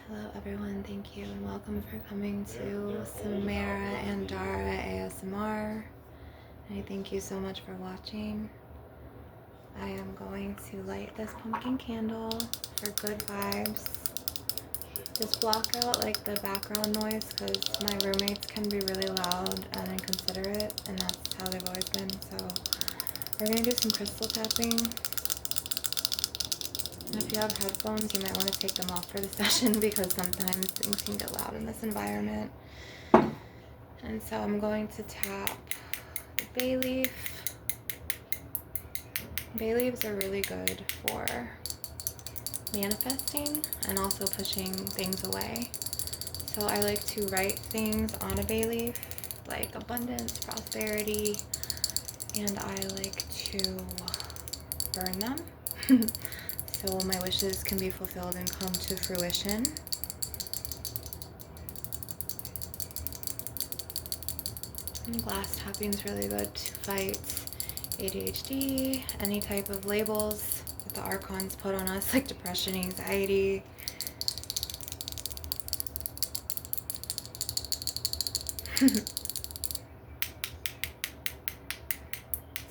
Hello everyone, thank you and welcome for coming to Samara and Dara ASMR. And I thank you so much for watching. I am going to light this pumpkin candle for good vibes. Just block out like the background noise because my roommates can be really loud and inconsiderate, and that's how they've always been. So we're going to do some crystal tapping. And if you have headphones, you might want to take them off for the session because sometimes things can get loud in this environment. And so I'm going to tap the bay leaf. Bay leaves are really good for manifesting and also pushing things away. So I like to write things on a bay leaf, like abundance, prosperity, and I like to burn them. So my wishes can be fulfilled and come to fruition. And glass tapping is really good to fight ADHD, any type of labels that the Archons put on us, like depression, anxiety.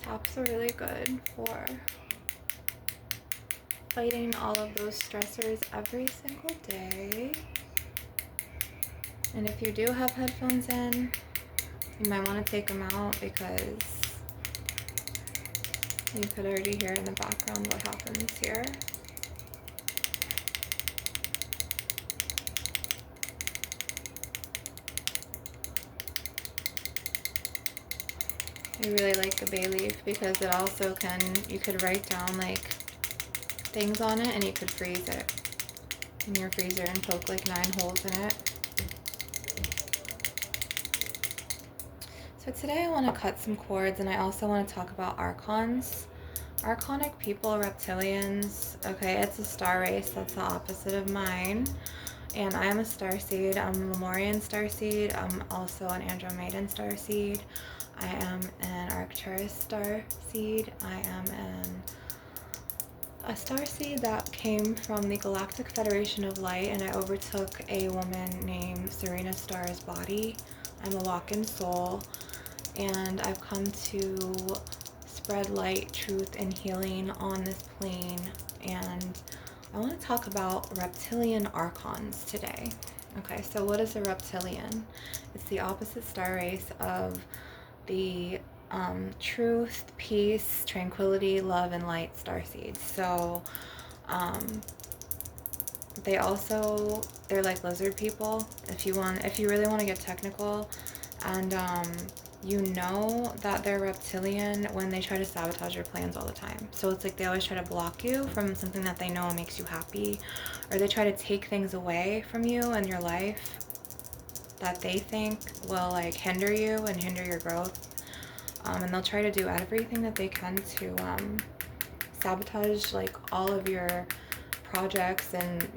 Taps are really good for fighting all of those stressors every single day. And if you do have headphones in, you might want to take them out because you could already hear in the background what happens here. I really like the bay leaf because it also you could write down like things on it and you could freeze it in your freezer and poke like 9 holes in it. So today I want to cut some cords, and I also want to talk about Archons. Archonic people, reptilians. Okay, it's a star race that's the opposite of mine. And I am a starseed. I'm a Lemurian starseed. I'm also an Andromedan starseed. I am an Arcturus starseed. I am a starseed that came from the Galactic Federation of Light, and I overtook a woman named Serena Starr's body. I'm a walk-in soul, and I've come to spread light, truth, and healing on this plane. And I want to talk about reptilian archons today. Okay, so what is a reptilian? It's the opposite star race of the truth, peace, tranquility, love, and light starseeds. So they're like lizard people, if you really want to get technical. And you know that they're reptilian when they try to sabotage your plans all the time. So it's like they always try to block you from something that they know makes you happy, or they try to take things away from you and your life that they think will like hinder you and hinder your growth. And they'll try to do everything that they can to sabotage like all of your projects, and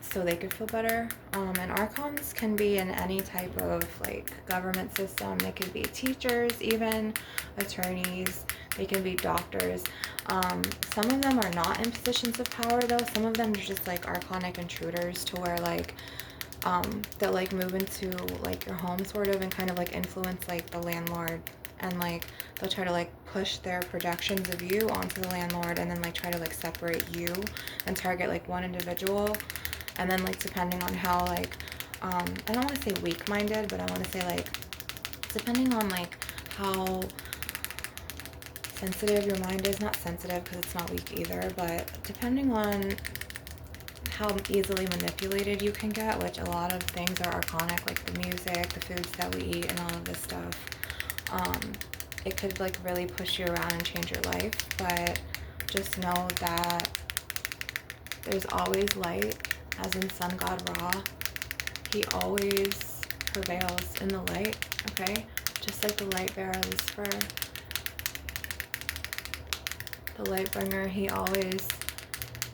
so they could feel better. And archons can be in any type of like government system. They could be teachers, even attorneys. They can be doctors. Some of them are not in positions of power though. Some of them are just like archonic intruders, to where like they'll like move into like your home sort of and kind of like influence like the landlord, and like they'll try to like push their projections of you onto the landlord, and then like try to like separate you and target like one individual. And then like depending on how like I don't want to say weak-minded, but I want to say like depending on like how sensitive your mind is, not sensitive because it's not weak either, but depending on how easily manipulated you can get, which a lot of things are archonic, like the music, the foods that we eat, and all of this stuff. It could like really push you around and change your life, but just know that there's always light, as in sun god Ra. He always prevails in the light, okay? Just like the light bearer Lucifer, the light bringer, he always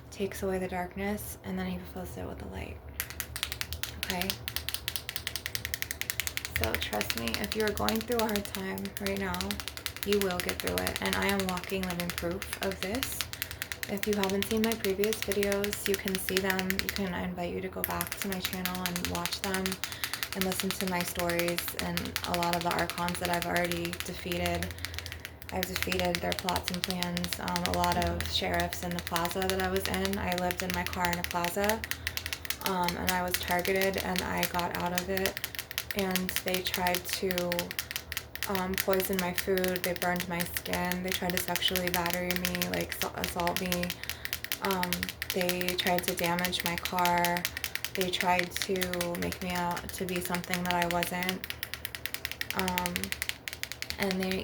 takes away the darkness and then he fulfills it with the light, okay? So trust me, if you're going through a hard time right now, you will get through it. And I am walking living proof of this. if you haven't seen my previous videos, you can see them. I invite you to go back to my channel and watch them and listen to my stories and a lot of the Archons that I've already defeated. I've defeated their plots and plans. A lot of sheriffs in the plaza that I was in. I lived in my car in a plaza, and I was targeted, and I got out of it. And they tried to poison my food. They burned my skin. They tried to sexually batter me, like assault me. They tried to damage my car. They tried to make me out to be something that I wasn't. And they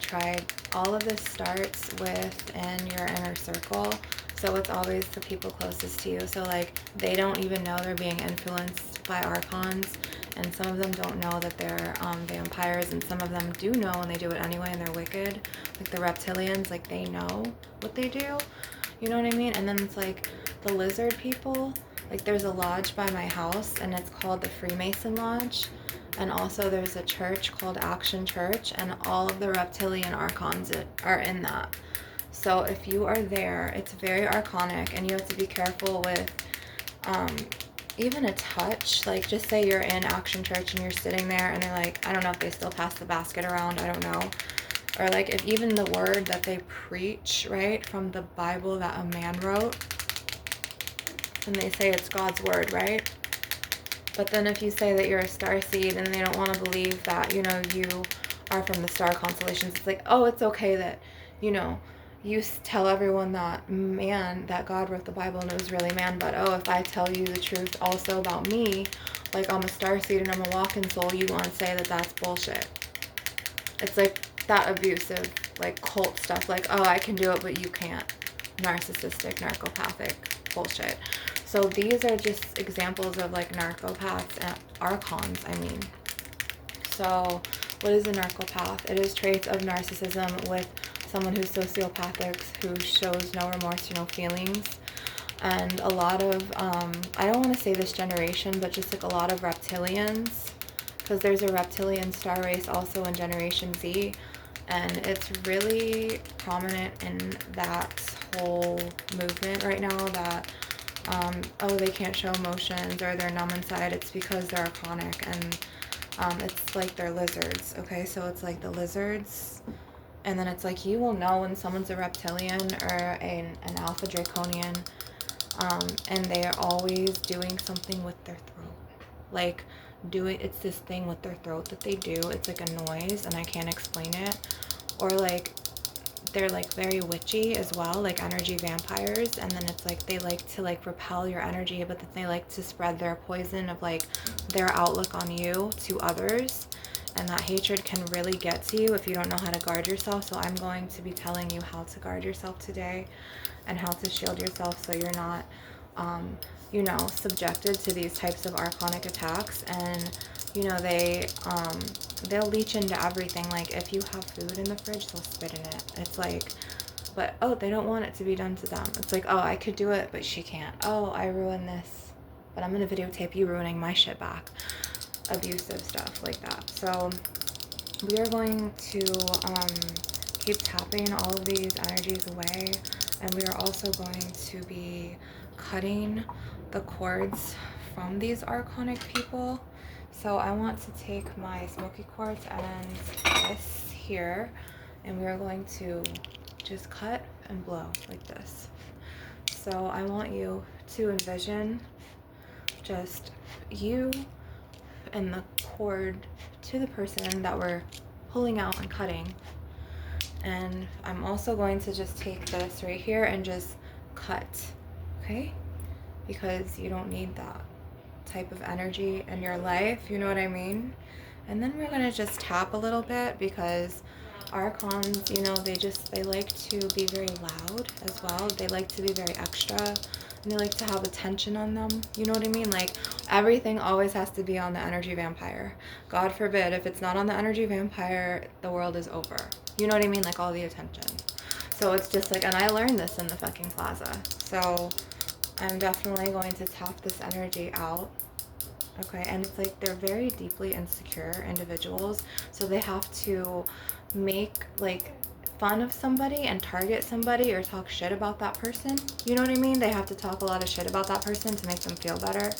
tried, all of this starts within your inner circle, so it's always the people closest to you. So like, they don't even know they're being influenced by Archons, and some of them don't know that they're vampires, and some of them do know and they do it anyway and they're wicked. Like the Reptilians, like they know what they do, you know what I mean? And then it's like the lizard people, like there's a lodge by my house and it's called the Freemason Lodge. And also there's a church called Action Church, and all of the reptilian archons are in that. So if you are there, it's very archonic, and you have to be careful with even a touch. Like, just say you're in Action Church and you're sitting there and they're like, I don't know if they still pass the basket around, I don't know. Or like, if even the word that they preach, right, from the Bible that a man wrote, and they say it's God's word, right? But then if you say that you're a star seed and they don't want to believe that, you know, you are from the star constellations, it's like, oh, it's okay that, you know, you tell everyone that man, that God wrote the Bible and it was really man, but oh, if I tell you the truth also about me, like I'm a star seed and I'm a walking soul, you want to say that that's bullshit. It's like that abusive, like cult stuff, like, oh, I can do it, but you can't. Narcissistic, narcopathic bullshit. So these are just examples of like narcopaths and archons, I mean. So what is a narcopath? It is traits of narcissism with someone who's sociopathic, who shows no remorse, no feelings. And a lot of, I don't want to say this generation, but just like a lot of reptilians, because there's a reptilian star race also in Generation Z, and it's really prominent in that whole movement right now that oh, they can't show emotions or they're numb inside. It's because they're archonic, and it's like they're lizards. Okay, so it's like the lizards, and then it's like you will know when someone's a reptilian or an alpha draconian, and they are always doing something with their throat, like it's this thing with their throat that they do. It's like a noise and I can't explain it. Or like they're like very witchy as well, like energy vampires, and then it's like they like to like repel your energy, but then they like to spread their poison of like their outlook on you to others, and that hatred can really get to you if you don't know how to guard yourself. So I'm going to be telling you how to guard yourself today and how to shield yourself so you're not you know, subjected to these types of archonic attacks. And you know, they'll leech into everything. Like if you have food in the fridge, they'll spit in it. It's like, but oh, they don't want it to be done to them. It's like, oh, I could do it, but she can't. Oh, I ruined this, but I'm gonna videotape you ruining my shit back. Abusive stuff like that. So we are going to keep tapping all of these energies away, and we are also going to be cutting the cords from these archonic people. So I want to take my smoky quartz and this here, and we are going to just cut and blow like this. So I want you to envision just you and the cord to the person that we're pulling out and cutting. And I'm also going to just take this right here and just cut, okay? Because you don't need that type of energy in your life, you know what I mean? And then we're gonna just tap a little bit, because archons, you know, they like to be very loud as well. They like to be very extra, and they like to have attention on them, you know what I mean? Like everything always has to be on the energy vampire. God forbid, if it's not on the energy vampire, the world is over, you know what I mean? Like all the attention. So it's just like, and I learned this in the fucking plaza, so I'm definitely going to tap this energy out, okay? And it's like they're very deeply insecure individuals, so they have to make like fun of somebody and target somebody or talk shit about that person. You know what I mean? They have to talk a lot of shit about that person to make them feel better,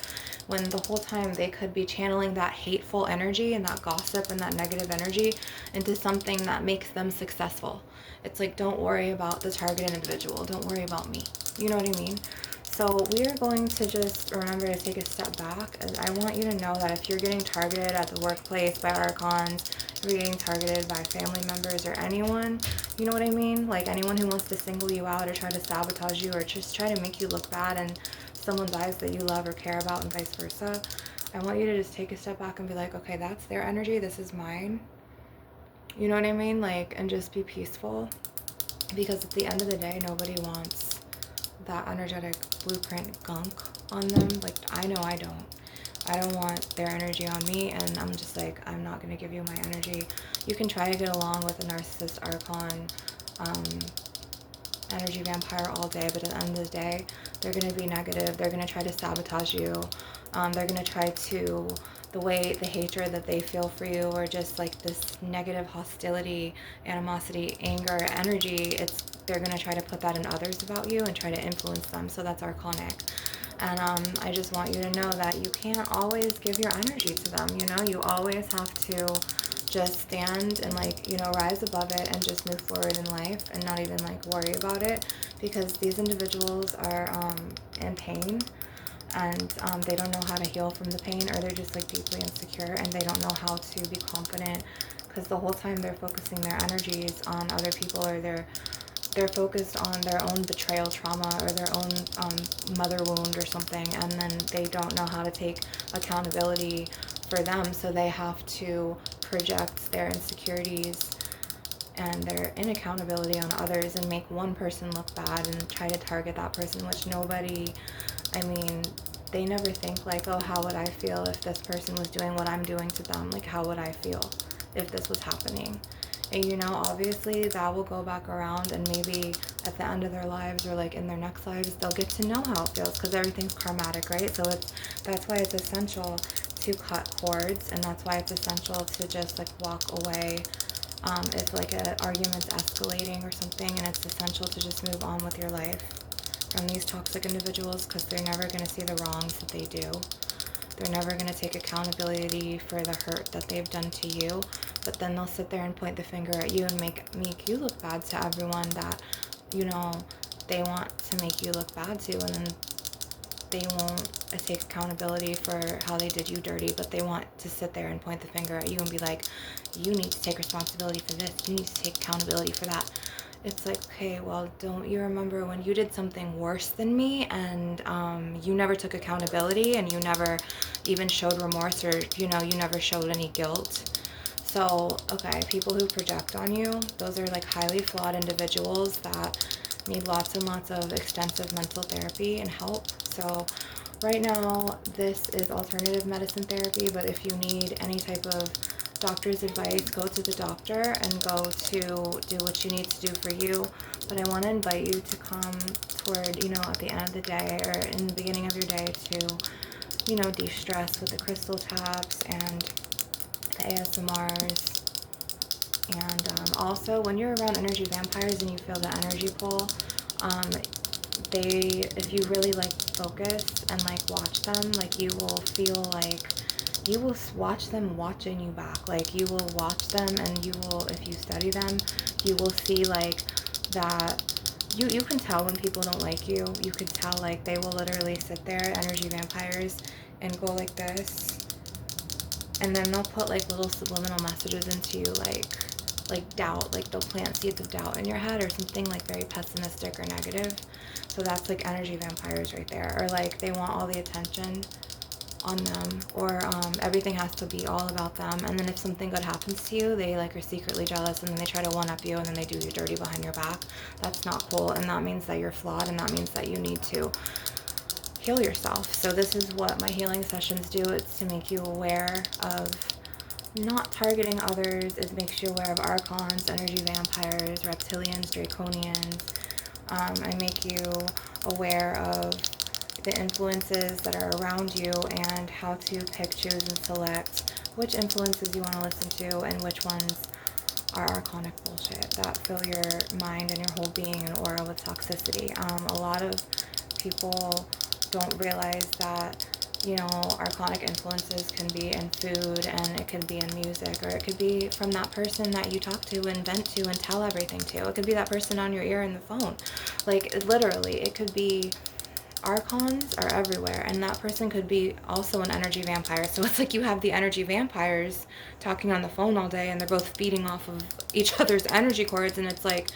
when the whole time they could be channeling that hateful energy and that gossip and that negative energy into something that makes them successful. It's like, don't worry about the targeted individual. Don't worry about me. You know what I mean? So we are going to just remember to take a step back. And I want you to know that if you're getting targeted at the workplace by Archons, if you're getting targeted by family members or anyone, you know what I mean? Like anyone who wants to single you out or try to sabotage you or just try to make you look bad in someone's eyes that you love or care about and vice versa. I want you to just take a step back and be like, okay, that's their energy. This is mine. You know what I mean? Like, and just be peaceful. Because at the end of the day, nobody wants that energetic blueprint gunk on them. Like, I know I don't. I don't want their energy on me, and I'm just like, I'm not going to give you my energy. You can try to get along with a narcissist archon, energy vampire all day, but at the end of the day, they're going to be negative. They're going to try to sabotage you. They're going to try to, the hatred that they feel for you, or just like this negative hostility, animosity, anger, energy, they're going to try to put that in others about you and try to influence them. So that's archonic. And I just want you to know that you can't always give your energy to them. You know, you always have to just stand and, like, you know, rise above it and just move forward in life and not even like worry about it, because these individuals are in pain, and they don't know how to heal from the pain, or they're just like deeply insecure and they don't know how to be confident, because the whole time they're focusing their energies on other people, or they're focused on their own betrayal trauma or their own mother wound or something, and then they don't know how to take accountability for them, so they have to project their insecurities and their inaccountability on others and make one person look bad and try to target that person, which nobody, I mean, they never think like, oh, how would I feel if this person was doing what I'm doing to them? Like, how would I feel if this was happening? And, you know, obviously that will go back around, and maybe at the end of their lives or like in their next lives, they'll get to know how it feels, because everything's karmatic, right? So that's why it's essential to cut cords, and that's why it's essential to just like walk away if like an argument's escalating or something, and it's essential to just move on with your life from these toxic individuals, because they're never going to see the wrongs that they do. They're never going to take accountability for the hurt that they've done to you, but then they'll sit there and point the finger at you and make you look bad to everyone that, you know, they want to make you look bad to, and then they won't take accountability for how they did you dirty, but they want to sit there and point the finger at you and be like, you need to take responsibility for this, you need to take accountability for that. It's like, okay, well, don't you remember when you did something worse than me, and you never took accountability, and you never even showed remorse, or, you know, you never showed any guilt? So, okay, people who project on you, those are like highly flawed individuals that need lots and lots of extensive mental therapy and help. So right now, this is alternative medicine therapy, but if you need any type of doctor's advice, go to the doctor and go to do what you need to do for you. But I want to invite you to come toward, you know, at the end of the day or in the beginning of your day to, you know, de-stress with the crystal taps and the ASMRs. And also, when you're around energy vampires and you feel the energy pull, if you really like focus and like watch them, like you will feel like you will watch them watching you back. Like you will watch them, and you will, if you study them, you will see like that you can tell when people don't like you. You could tell, like, they will literally sit there, energy vampires, and go like this, and then they'll put like little subliminal messages into you, like doubt, like they'll plant seeds of doubt in your head or something like very pessimistic or negative. So that's like energy vampires right there. Or like they want all the attention on them, or everything has to be all about them, and then if something good happens to you, they like are secretly jealous, and then they try to one up you, and then they do you dirty behind your back. That's not cool, and that means that you're flawed, and that means that you need to heal yourself. So this is what my healing sessions do. It's to make you aware of not targeting others. It makes you aware of archons, energy vampires, reptilians, draconians. I make you aware of the influences that are around you and how to pick, choose, and select which influences you want to listen to and which ones are archonic bullshit that fill your mind and your whole being and aura with toxicity. A lot of people don't realize that, you know, archonic influences can be in food, and it can be in music, or it could be from that person that you talk to and vent to and tell everything to. It could be that person on your ear in the phone. Like, literally, it could be, archons are everywhere, and that person could be also an energy vampire. So it's like you have the energy vampires talking on the phone all day, and they're both feeding off of each other's energy cords, and it's like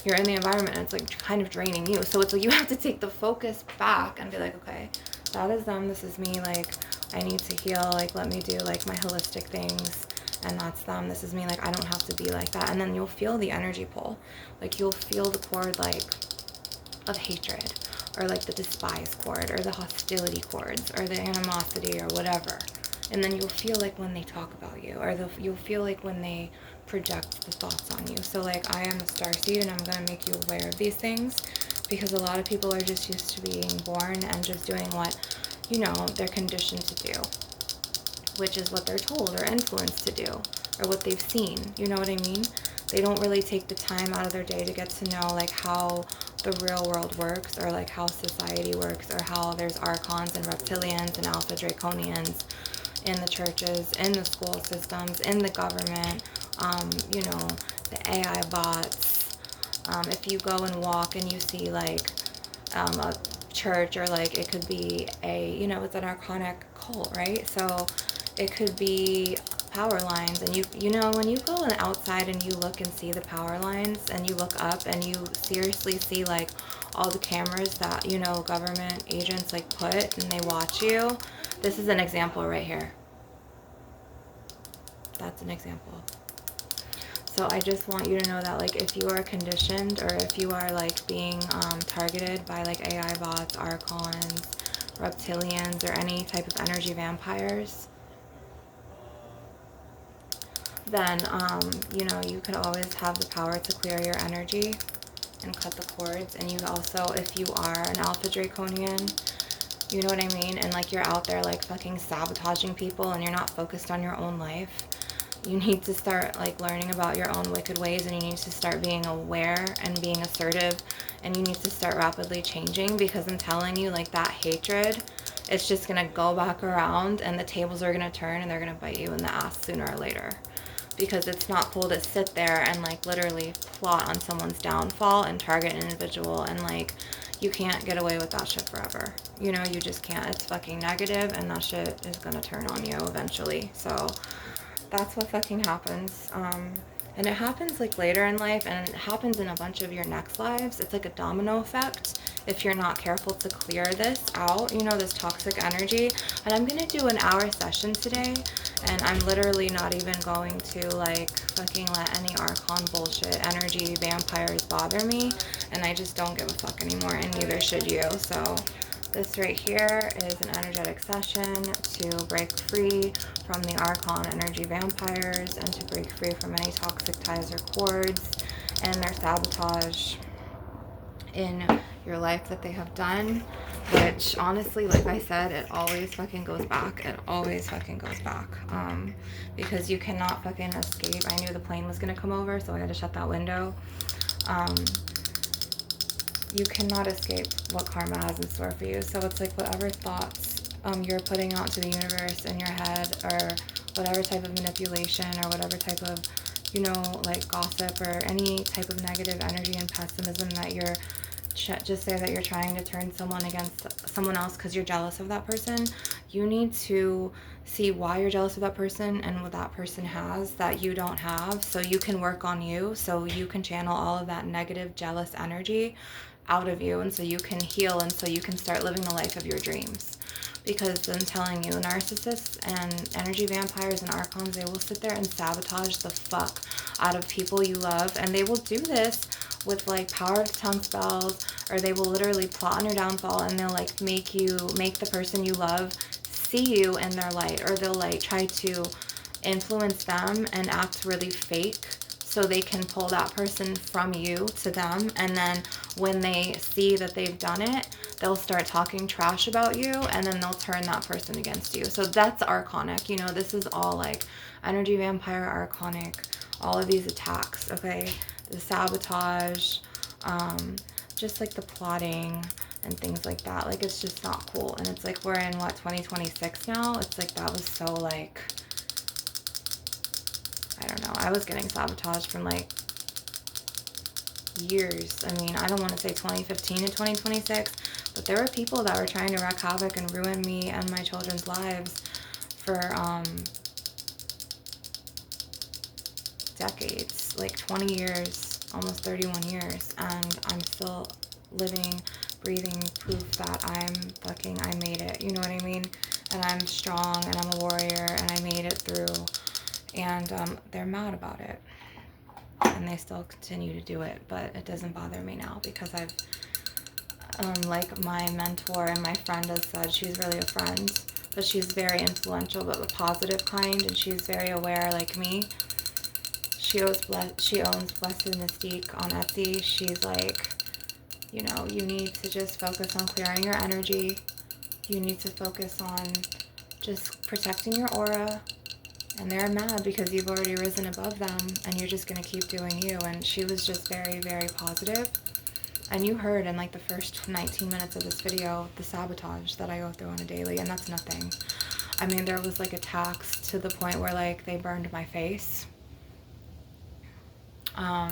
you're in the environment and it's like kind of draining you. So it's like you have to take the focus back and be like, okay, that is them, this is me, like I need to heal, like let me do like my holistic things, and that's them, this is me, like I don't have to be like that. And then you'll feel the energy pull, like you'll feel the cord like of hatred, or like the despise cord, or the hostility cords, or the animosity, or whatever. And then you'll feel like when they talk about you, or you'll feel like when they project the thoughts on you. So like, I am a starseed, and I'm going to make you aware of these things, because a lot of people are just used to being born and just doing what, you know, they're conditioned to do, which is what they're told or influenced to do, or what they've seen, you know what I mean? They don't really take the time out of their day to get to know like how the real world works, or like how society works, or how there's archons and reptilians and alpha draconians in the churches, in the school systems, in the government, you know, the AI bots. If you go and walk and you see like a church, or like it could be a, you know, it's an archonic cult, right? So it could be power lines, and you know, when you go outside and you look and see the power lines, and you look up and you seriously see like all the cameras that, you know, government agents like put, and they watch you. This is an example right here. That's an example. So I just want you to know that like, if you are conditioned, or if you are like being targeted by like AI bots, archons, reptilians, or any type of energy vampires, then you know, you could always have the power to clear your energy and cut the cords. And you also, if you are an alpha draconian, you know what I mean, and like you're out there like fucking sabotaging people, and you're not focused on your own life, you need to start like learning about your own wicked ways, and you need to start being aware and being assertive, and you need to start rapidly changing, because I'm telling you, like that hatred, it's just gonna go back around, and the tables are gonna turn, and they're gonna bite you in the ass sooner or later. Because it's not cool to sit there and like literally plot on someone's downfall and target an individual, and like you can't get away with that shit forever. You know, you just can't. It's fucking negative, and that shit is gonna turn on you eventually. So that's what fucking happens. And it happens like later in life, and it happens in a bunch of your next lives. It's like a domino effect if you're not careful to clear this out, you know, this toxic energy. And I'm gonna do an hour session today, and I'm literally not even going to like fucking let any archon bullshit energy vampires bother me, and I just don't give a fuck anymore, and neither should you. So this right here is an energetic session to break free from the archon energy vampires, and to break free from any toxic ties or cords and their sabotage in your life that they have done. Which honestly, like I said, it always fucking goes back. It always fucking goes back. Because you cannot fucking escape. I knew the plane was gonna come over, so I had to shut that window. You cannot escape what karma has in store for you. So it's like whatever thoughts you're putting out to the universe in your head, or whatever type of manipulation, or whatever type of, you know, like gossip, or any type of negative energy and pessimism that you're, just say that you're trying to turn someone against someone else because you're jealous of that person. You need to see why you're jealous of that person and what that person has that you don't have, so you can work on you, so you can channel all of that negative jealous energy out of you, and so you can heal, and so you can start living the life of your dreams. Because I'm telling you, narcissists and energy vampires and archons, they will sit there and sabotage the fuck out of people you love, and they will do this with like power of tongue spells, or they will literally plot on your downfall, and they'll like make the person you love see you in their light, or they'll like try to influence them and act really fake so they can pull that person from you to them. And then when they see that they've done it, they'll start talking trash about you, and then they'll turn that person against you. So that's archonic, you know, this is all like energy vampire, archonic, all of these attacks, okay? The sabotage, just like the plotting and things like that. Like, it's just not cool. And it's like, we're in what, 2026 now? It's like, that was so like, I don't know. I was getting sabotaged from like years. I mean, I don't want to say 2015 to 2026, but there were people that were trying to wreak havoc and ruin me and my children's lives for decades, like 20 years, almost 31 years, and I'm still living, breathing proof that I made it, you know what I mean? And I'm strong, and I'm a warrior, and I made it through, and they're mad about it, and they still continue to do it, but it doesn't bother me now, because I've, like my mentor and my friend has said, she's really a friend, but she's very influential, but the positive kind, and she's very aware like me. She owns Blessed Mystique on Etsy. She's like, you know, you need to just focus on clearing your energy. You need to focus on just protecting your aura. And they're mad because you've already risen above them and you're just going to keep doing you. And she was just very, very positive. And you heard in like the first 19 minutes of this video, the sabotage that I go through on a daily, and that's nothing. I mean, there was like attacks to the point where like they burned my face.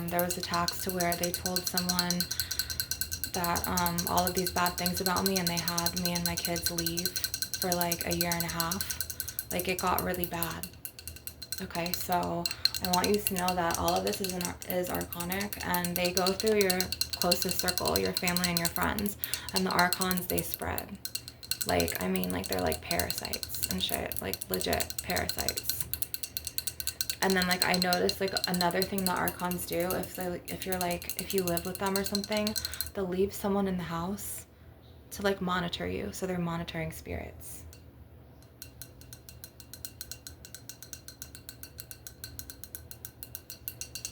There was attacks to where they told someone that all of these bad things about me, and they had me and my kids leave for like a year and a half. Like, it got really bad. Okay, so I want you to know that all of this is archonic, and they go through your closest circle, your family and your friends, and the archons, they spread. Like, I mean, like, they're like parasites and shit, like legit parasites. And then, like, I noticed, like, another thing the archons do, if you live with them or something, they'll leave someone in the house to, like, monitor you. So they're monitoring spirits.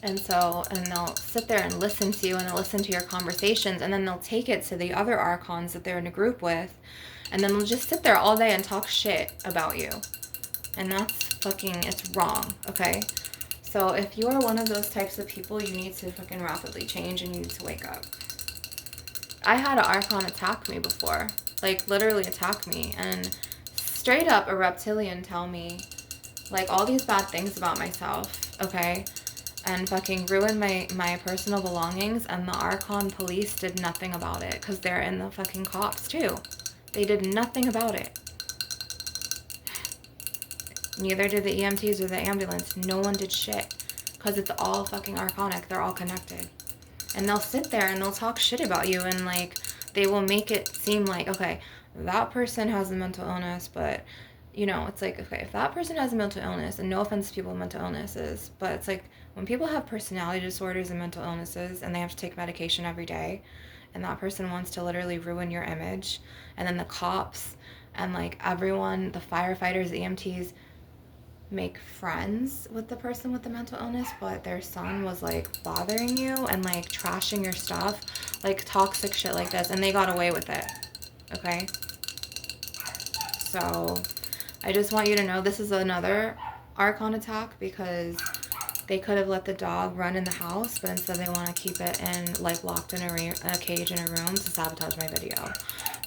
And they'll sit there and listen to you, and they'll listen to your conversations, and then they'll take it to the other archons that they're in a group with, and then they'll just sit there all day and talk shit about you. And that's fucking, it's wrong, okay? So if you are one of those types of people, you need to fucking rapidly change, and you need to wake up. I had an archon attack me before, like literally attack me, and straight up a reptilian tell me like all these bad things about myself, okay? And fucking ruin my personal belongings, and the archon police did nothing about it, because they're in the fucking cops too. They did nothing about it. Neither did the EMTs or the ambulance. No one did shit. Because it's all fucking archonic. They're all connected. And they'll sit there and they'll talk shit about you. And, like, they will make it seem like, okay, that person has a mental illness. But, you know, it's like, okay, if that person has a mental illness, and no offense to people with mental illnesses, but it's like, when people have personality disorders and mental illnesses, and they have to take medication every day, and that person wants to literally ruin your image, and then the cops and, like, everyone, the firefighters, the EMTs, make friends with the person with the mental illness, but their son was like bothering you and like trashing your stuff, like toxic shit like this, and they got away with it, okay? So I just want you to know this is another archon attack, because they could have let the dog run in the house, but instead they want to keep it in, like, locked in a cage in a room to sabotage my video.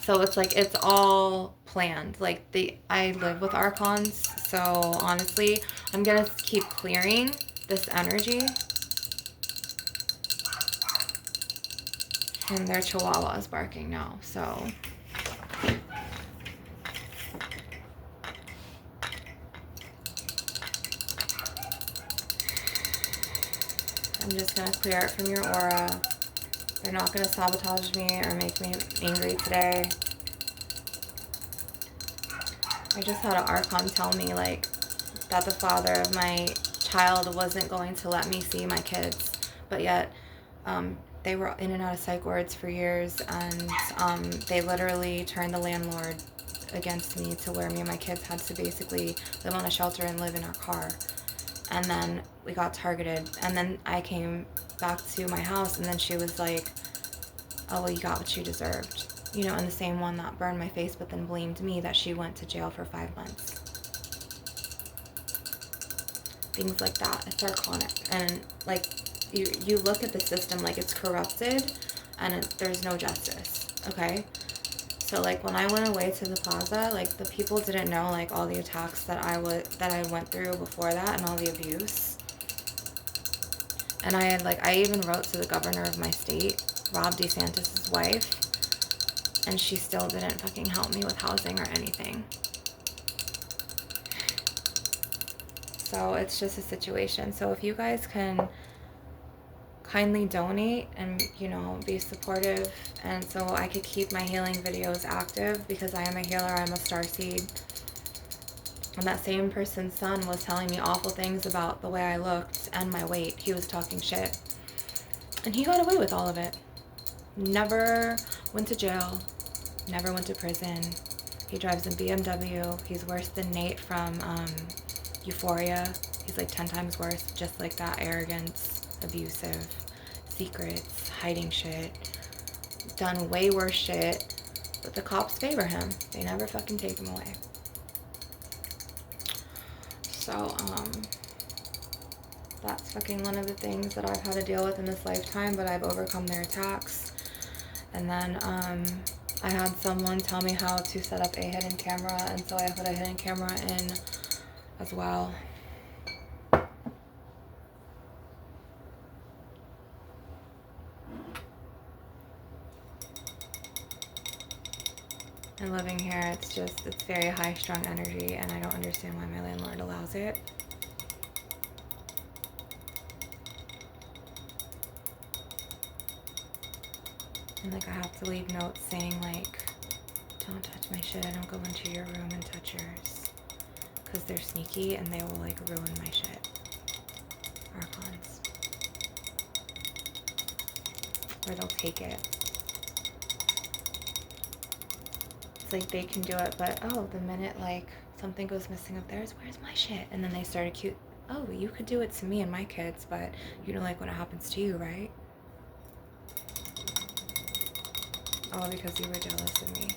So it's like, it's all planned. Like, I live with archons, so honestly, I'm gonna keep clearing this energy. And their chihuahua is barking now, so. I'm just gonna clear it from your aura. They're not gonna sabotage me or make me angry today. I just had an archon tell me, like, that the father of my child wasn't going to let me see my kids, but yet they were in and out of psych wards for years, and they literally turned the landlord against me to where me and my kids had to basically live on a shelter and live in our car. And then we got targeted, and then I came back to my house, and then she was like, oh, well, you got what you deserved. You know, and the same one that burned my face but then blamed me that she went to jail for 5 months. things like that. It's archonic. And like you look at the system like it's corrupted and there's no justice, okay? So like when I went away to the plaza, like the people didn't know like all the attacks that I went through before that and all the abuse. And I even wrote to the governor of my state, Rob DeSantis' wife, and she still didn't fucking help me with housing or anything. So it's just a situation. So if you guys can kindly donate and, you know, be supportive, and so I could keep my healing videos active, because I am a healer, I'm a starseed. And that same person's son was telling me awful things about the way I looked and my weight. He was talking shit. And he got away with all of it. Never went to jail. Never went to prison. He drives a BMW. He's worse than Nate from Euphoria. He's like 10 times worse. Just like that. Arrogance, abusive, secrets, hiding shit. Done way worse shit. But the cops favor him. They never fucking take him away. So, that's fucking one of the things that I've had to deal with in this lifetime, but I've overcome their attacks. And then, I had someone tell me how to set up a hidden camera, and so I put a hidden camera in as well. And living here, it's very high-strung energy, and I don't understand why my landlord allows it. And like I have to leave notes saying like, don't touch my shit, I don't go into your room and touch yours. Because they're sneaky and they will like ruin my shit. Archons. Or they'll take it. It's like they can do it, but oh, the minute like something goes missing up theirs, where's my shit? And then they start acute. Oh, you could do it to me and my kids, but you don't like when it happens to you, right? All because you were jealous of me.